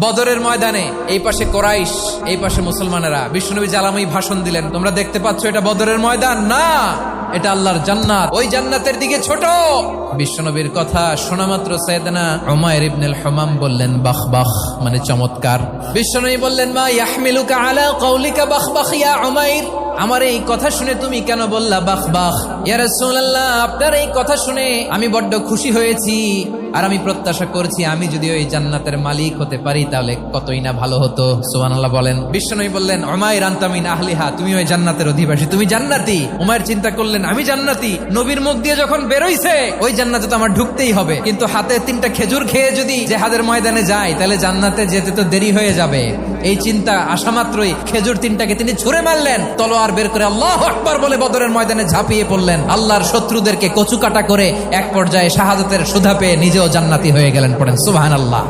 বদরের ময়দানে এই পাশে কোরাইশ, এই পাশে মুসলমানেরা। বিশ্বনবী জালাময়ী ভাষণ দিলেন, তোমরা দেখতে পাচ্ছ এটা বদরের ময়দান না, এটা আল্লাহর জান্নাত, ওই জান্নাতের দিকে ছোট। বিশ্বনবীর কথা শোনা মাত্র সাইয়েদনা উমাইর ইবনুল হুমাম বললেন বাখ বাখ, মানে চমৎকার। বিশ্বনবী বললেন মা ইয়াহমিলুকা আলা কওলিকা বাখ বাখ ইয়া উমাইর, আমার এই কথা শুনে তুমি কেন বললা বাখ বাখ? ইয়া রাসূলুল্লাহ, আপনার এই কথা শুনে আমি বড্ড খুশি হয়েছি, আর আমি প্রত্যাশা করছি আমি যদি ওই জান্নাতের মালিক হতে পারি তাহলে কতই না ভালো হতো। সুবহানাল্লাহ বলেন। বিশ্বনবী বললেন উমাইর আনতা মিন আহলিহা, তুমি ওই জান্নাতের অধিবাসী, তুমি জান্নাতি। উমাইর চিন্তা করলেন আমি জান্নাতি, নবীর মুখ দিয়ে যখন বেরোইছে ওই জান্নাতে তো আমার ঢুকতেই হবে, কিন্তু হাতে 3টা খেজুর খেয়ে যদি জিহাদের ময়দানে যাই তাহলে জান্নাতে যেতে তো দেরি হয়ে যাবে। এই চিন্তা আসা মাত্রই খেজুর 3টাকে তিনি ছুঁড়ে মারলেন, তলোয়ার বের করে আল্লাহু আকবার বলে বদরের ময়দানে ঝাঁপিয়ে পড়লেন। আল্লাহর শত্রুদেরকে কচুকাটা করে এক পর্যায়ে শাহাদাতের সুধা পেয়ে নিজেও জান্নাতি হয়ে গেলেন। পড়েন সুবহানাল্লাহ।